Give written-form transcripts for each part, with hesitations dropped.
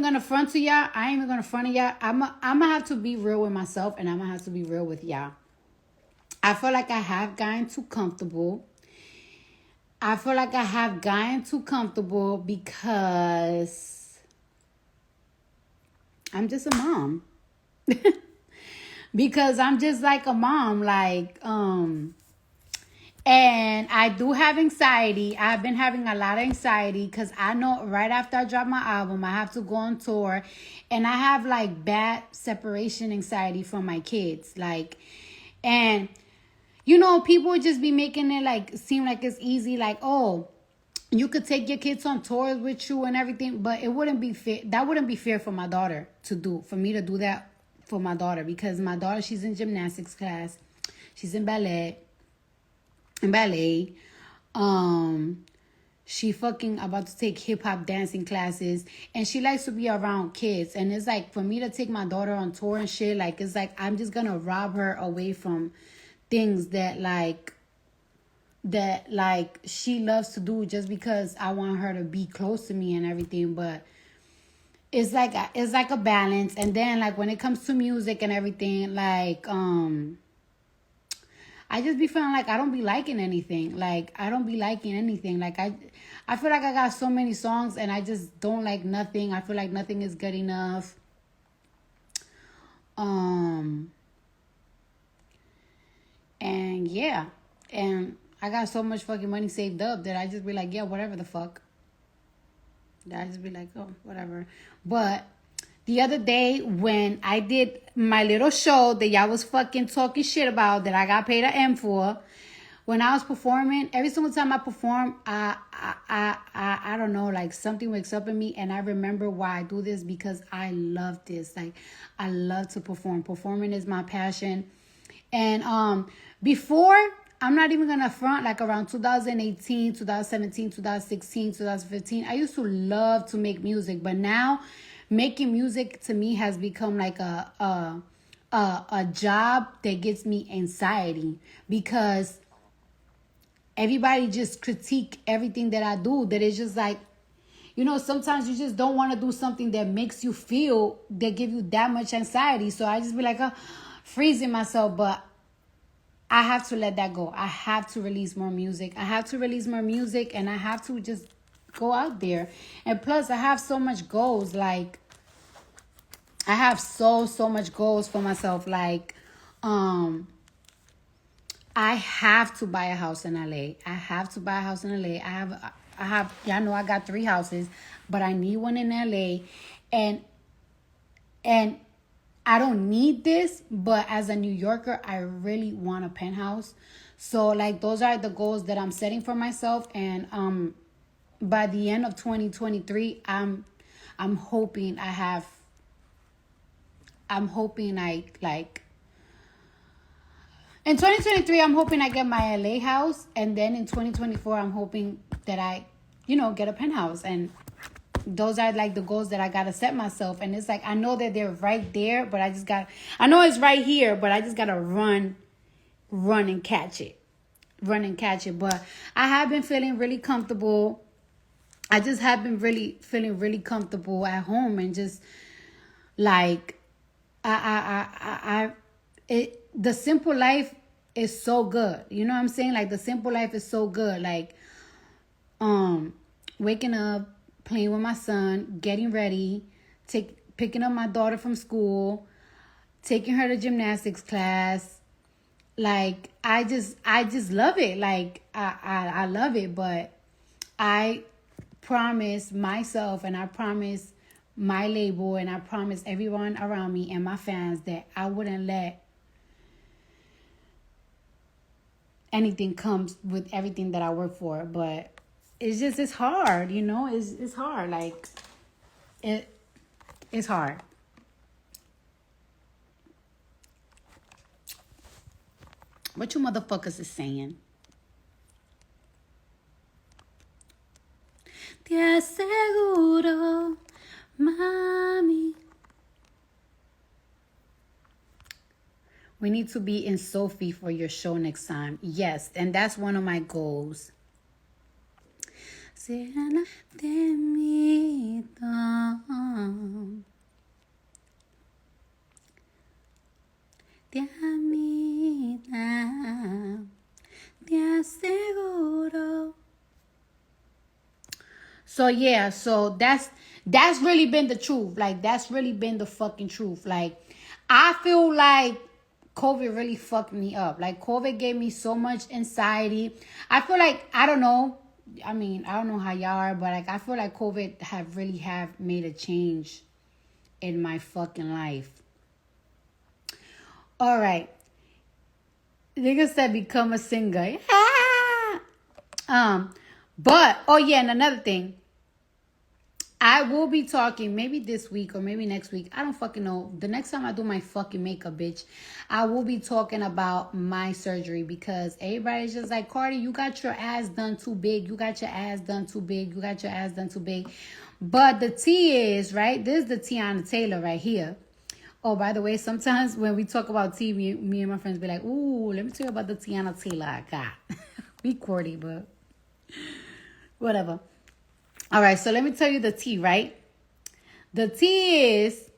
even gonna front to y'all. I ain't even gonna front to y'all. I'm gonna have to be real with myself, and I'm gonna have to be real with y'all. I feel like I have gotten too comfortable. I feel like I have gotten too comfortable because I'm just a mom. Because I'm just like a mom, like, and I do have anxiety. I've been having a lot of anxiety because I know right after I drop my album, I have to go on tour, and I have like bad separation anxiety from my kids, like, and you know, people would just be making it like seem like it's easy, like, oh, you could take your kids on tours with you and everything, but it wouldn't be fair. That wouldn't be fair for my daughter to do, for me to do that for my daughter, because my daughter, she's in gymnastics class, she's in ballet, she fucking about to take hip hop dancing classes, and she likes to be around kids, and it's like for me to take my daughter on tour and shit, like it's like I'm just gonna rob her away from things that she loves to do just because I want her to be close to me and everything. But it's like a balance. And then like when it comes to music and everything, like I just be feeling like I don't be liking anything. Like I don't be liking anything. Like I feel like I got so many songs and I just don't like nothing. I feel like nothing is good enough. And yeah. And I got so much fucking money saved up that I just be like, yeah, whatever the fuck. I just be like, oh, whatever. But the other day when I did my little show that y'all was fucking talking shit about, that I got paid an M for, when I was performing, every single time I perform, I don't know, like something wakes up in me, and I remember why I do this, because I love this. Like I love to perform. Performing is my passion. And before, I'm not even gonna front, like around 2018, 2017, 2016, 2015, I used to love to make music, but now making music to me has become like a job that gives me anxiety, because everybody just critique everything that I do. That it's just like, you know, sometimes you just don't want to do something that makes you feel, that give you that much anxiety. So I just be like freezing myself, but I have to let that go. I have to release more music. I have to release more music, and I have to just go out there. And plus, I have so much goals. Like, I have so much goals for myself. Like, I have to buy a house in LA. I have to buy a house in LA. I have, y'all know I got 3 houses, but I need one in LA. And I don't need this, but as a New Yorker, I really want a penthouse. So like those are the goals that I'm setting for myself. And by the end of 2023, I'm hoping I like in 2023, I'm hoping I get my LA house, and then in 2024, I'm hoping that I, get a penthouse. And those are like the goals that I gotta set myself. And it's like I know that they're right there, but I know it's right here, but I just gotta run and catch it. But I have been feeling really comfortable. I just have been feeling really comfortable at home, and just like the simple life is so good. You know what I'm saying? Like the simple life is so good. Like waking up, playing with my son, getting ready, picking up my daughter from school, taking her to gymnastics class. Like I just love it. Like I love it. But I promise myself, and I promise my label, and I promise everyone around me and my fans that I wouldn't let anything come with everything that I work for. But it's hard, it's hard. Like it's hard. What you motherfuckers is saying? Te aseguro, mami. We need to be in Sophie for your show next time. Yes, and that's one of my goals. Te So yeah, so that's really been the truth. Like that's really been the fucking truth. Like I feel like COVID really fucked me up. Like COVID gave me so much anxiety. I feel like I don't know. I mean, I don't know how y'all are, but like I feel like COVID have made a change in my fucking life. All right. Nigga said become a singer. But oh yeah, and another thing. I will be talking maybe this week or maybe next week. I don't fucking know. The next time I do my fucking makeup, bitch, I will be talking about my surgery because everybody's just like, Cardi, you got your ass done too big. You got your ass done too big. You got your ass done too big. But the tea is, right? This is the Tiana Taylor right here. Oh, by the way, sometimes when we talk about tea, me and my friends be like, ooh, let me tell you about the Tiana Taylor I got. We cordy, but whatever. All right, so let me tell you the tea, right? The tea is,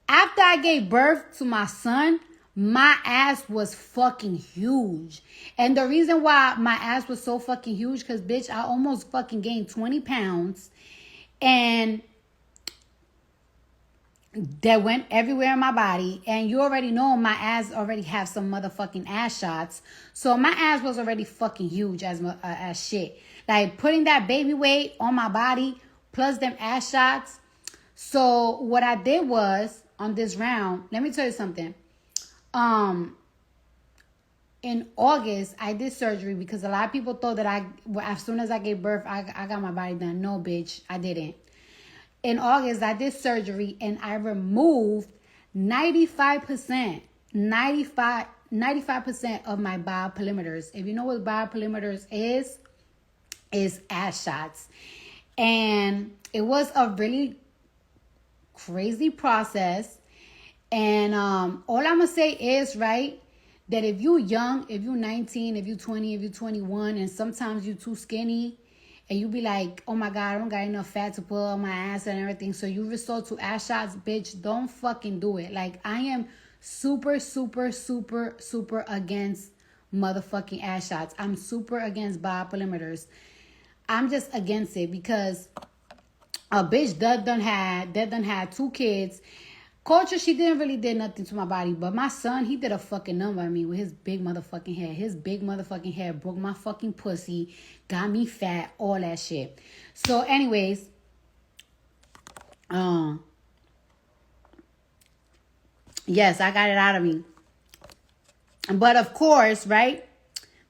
after I gave birth to my son, my ass was fucking huge. And the reason why my ass was so fucking huge, because, bitch, I almost fucking gained 20 pounds. And that went everywhere in my body. And you already know my ass already have some motherfucking ass shots. So my ass was already fucking huge as shit. Like putting that baby weight on my body plus them ass shots. So what I did was on this round, let me tell you something. In August, I did surgery because a lot of people thought that as soon as I gave birth, I got my body done. No, bitch, I didn't. In August, I did surgery and I removed 95% of my bioperimeters. If you know what bioperimeters is ass shots. And it was a really crazy process. And all I'm going to say is, right, that if you young, if you 19, if you 20, if you 21, and sometimes you too skinny, and you be like, oh my God, I don't got enough fat to put on my ass and everything, so you resort to ass shots, bitch, don't fucking do it. Like, I am super, super, super, super against motherfucking ass shots. I'm super against bioperimeters. I'm just against it because a bitch that done had 2 kids. Culture, she didn't really did nothing to my body, but my son, he did a fucking number on me with his big motherfucking head. His big motherfucking head broke my fucking pussy, got me fat, all that shit. So anyways, yes, I got it out of me. But of course, right,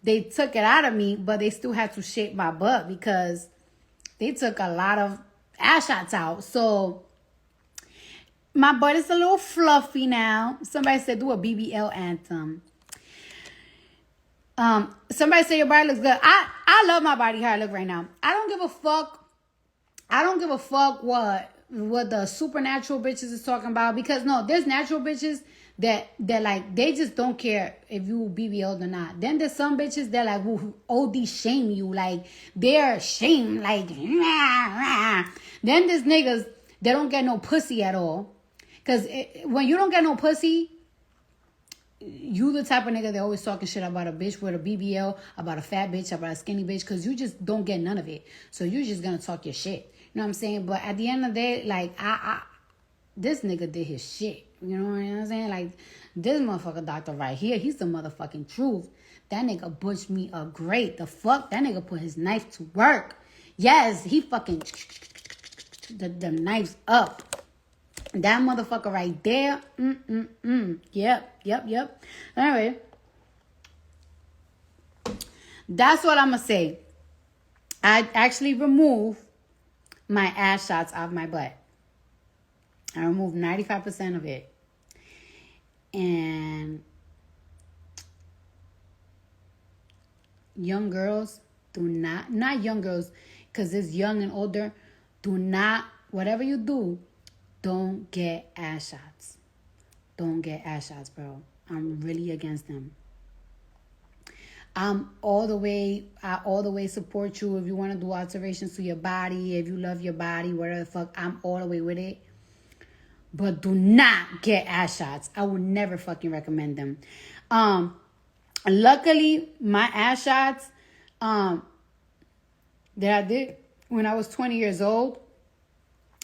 they took it out of me, but they still had to shape my butt because they took a lot of ass shots out. So my butt is a little fluffy now. Somebody said do a BBL anthem. Somebody said your body looks good. I love my body how I look right now. I don't give a fuck. I don't give a fuck what the supernatural bitches is talking about, because no, there's natural bitches that like they just don't care if you BBL'd or not. Then there's some bitches that like will OD shame you, like they're ashamed, like rah, rah. Then there's niggas that don't get no pussy at all. Because when you don't get no pussy, you the type of nigga that always talking shit about a bitch with a BBL, about a fat bitch, about a skinny bitch, because you just don't get none of it. So you're just going to talk your shit. You know what I'm saying? But at the end of the day, like, this nigga did his shit. You know what I'm saying? Like, this motherfucker doctor right here, he's the motherfucking truth. That nigga butched me up great. The fuck? That nigga put his knife to work. Yes, he fucking the knives up. That motherfucker right there. Yep. Anyway, that's what I'm going to say. I actually removed my ass shots out of my butt. I removed 95% of it. And young girls do not young girls, because it's young and older, do not, whatever you do, don't get ass shots. Don't get ass shots, bro. I'm really against them. I all the way support you if you want to do alterations to your body, if you love your body, whatever the fuck, I'm all the way with it. But do not get ass shots. I would never fucking recommend them. Luckily, my ass shots, that I did when I was 20 years old,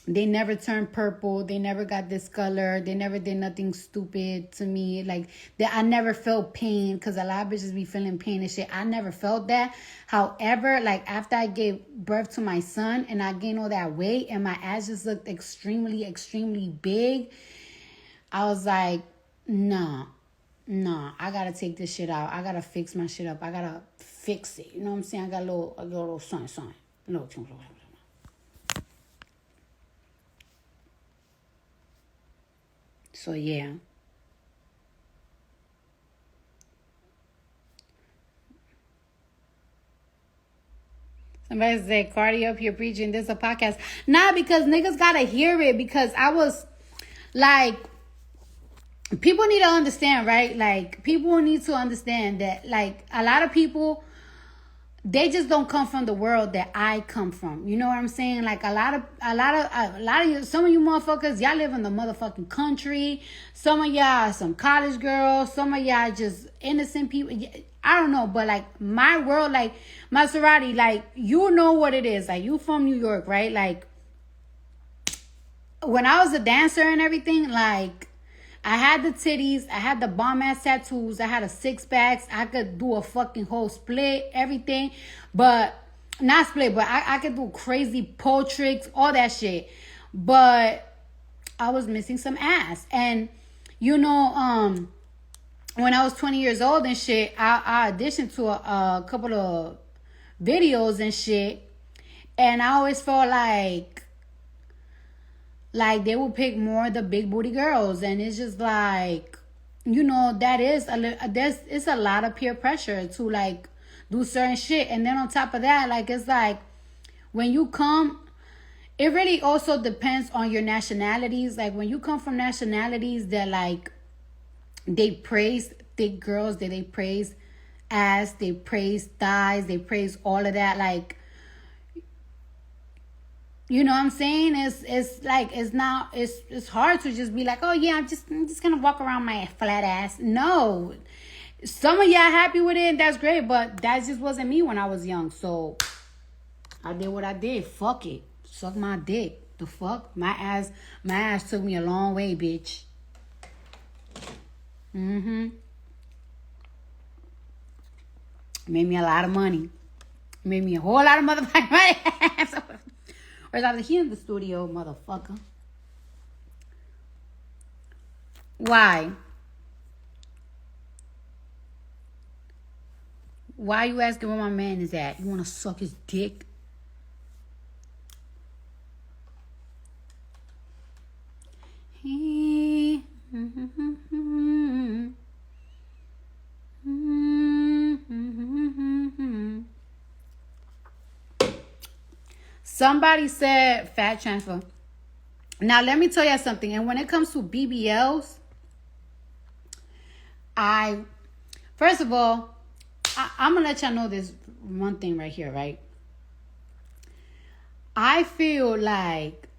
they never turned purple. They never got discolored. They never did nothing stupid to me. Like, I never felt pain, because a lot of bitches be feeling pain and shit. I never felt that. However, like, after I gave birth to my son and I gained all that weight and my ass just looked extremely, extremely big, I was like, nah, I gotta take this shit out. I gotta fix my shit up. I gotta fix it. You know what I'm saying? I got a little something. No. So, yeah. Somebody said, Cardi up here preaching this a podcast. Nah, because niggas gotta hear it, because I was like, people need to understand, right? Like, people need to understand that, like, a lot of people, they just don't come from the world that I come from. You know what I'm saying? Like, a lot of you, some of you motherfuckers, y'all live in the motherfucking country. Some of y'all are some college girls. Some of y'all just innocent people. I don't know, but like, my world, like, Maserati, like, you know what it is. Like, you from New York, right? Like, when I was a dancer and everything, like, I had the titties, I had the bomb ass tattoos, I had a 6-pack, I could do a fucking whole split, everything, but not split, but I could do crazy pole tricks, all that shit, but I was missing some ass. And you know, when I was 20 years old and shit, I auditioned to a couple of videos and shit, and I always felt like they will pick more of the big booty girls. And it's just like, you know, it's a lot of peer pressure to like do certain shit. And then on top of that, like, it's like, when you come, it really also depends on your nationalities. Like, when you come from nationalities that like, they praise thick girls, that they praise ass, they praise thighs, they praise all of that, like, you know what I'm saying? It's like, it's hard to just be like, oh yeah, I'm just gonna walk around my flat ass. No. Some of y'all happy with it, and that's great, but that just wasn't me when I was young. So I did what I did. Fuck it. Suck my dick. The fuck? My ass took me a long way, bitch. Made me a lot of money. Made me a whole lot of motherfucking money. Whereas I was here in the studio, motherfucker. Why? Why you asking where my man is at? You want to suck his dick? Somebody said fat transfer. Now, let me tell you something. And when it comes to BBLs, first of all, I'm going to let y'all know this one thing right here, right? I feel like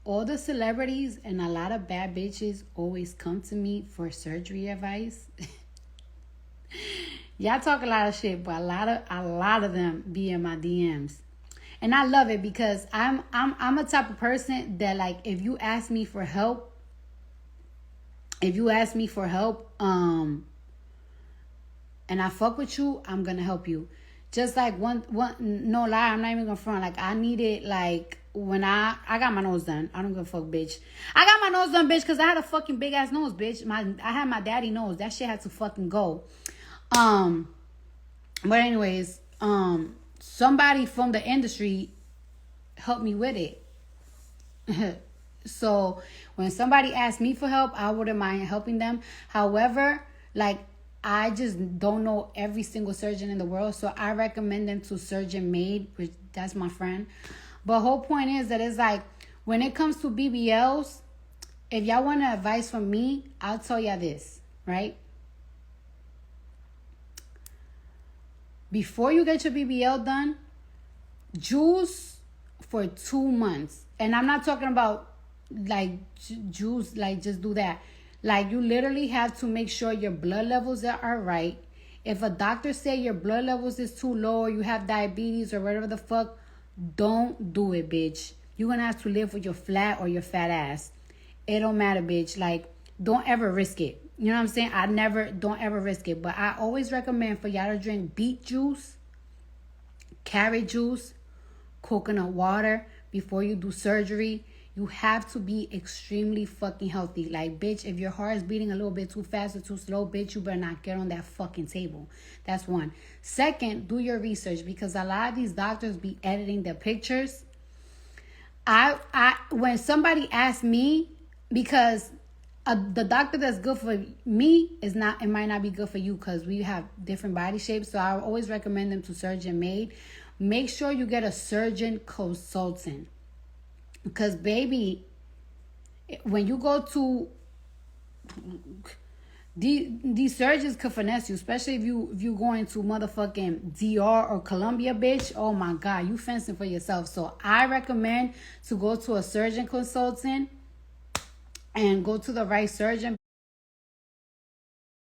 all the celebrities and a lot of bad bitches always come to me for surgery advice. Y'all talk a lot of shit, but a lot of them be in my DMs. And I love it, because I'm a type of person that, like, if you ask me for help, and I fuck with you, I'm gonna help you. Just like one no lie, I'm not even gonna front. Like, I needed, like, when I got my nose done. I don't give a fuck, bitch. I got my nose done, bitch, because I had a fucking big ass nose, bitch. I had my daddy nose. That shit had to fucking go. But anyways, somebody from the industry helped me with it. So when somebody asked me for help, I wouldn't mind helping them. However, like, I just don't know every single surgeon in the world, so I recommend them to Surgeon Made, which that's my friend. But whole point is that it's like, when it comes to BBLs, if y'all want advice from me, I'll tell y'all this, right? Before you get your BBL done, juice for 2 months. And I'm not talking about like juice, like just do that. Like, you literally have to make sure your blood levels are right. If a doctor say your blood levels is too low, or you have diabetes or whatever the fuck, Don't do it, bitch. You're gonna have to live with your flat or your fat ass. It don't matter, bitch. Like, don't ever risk it. You know what I'm saying? Don't ever risk it. But I always recommend for y'all to drink beet juice, carrot juice, coconut water before you do surgery. You have to be extremely fucking healthy. Like, bitch, if your heart is beating a little bit too fast or too slow, bitch, you better not get on that fucking table. That's one. Second, do your research, because a lot of these doctors be editing the pictures. When somebody asks me, because the doctor that's good for me it might not be good for you, because we have different body shapes. So I always recommend them to surgeon made. Make sure you get a surgeon consultant. Because, baby, when you go to these surgeons could finesse you, especially if you going to motherfucking DR or Colombia, bitch. Oh my God, you fencing for yourself. So I recommend to go to a surgeon consultant and go to the right surgeon.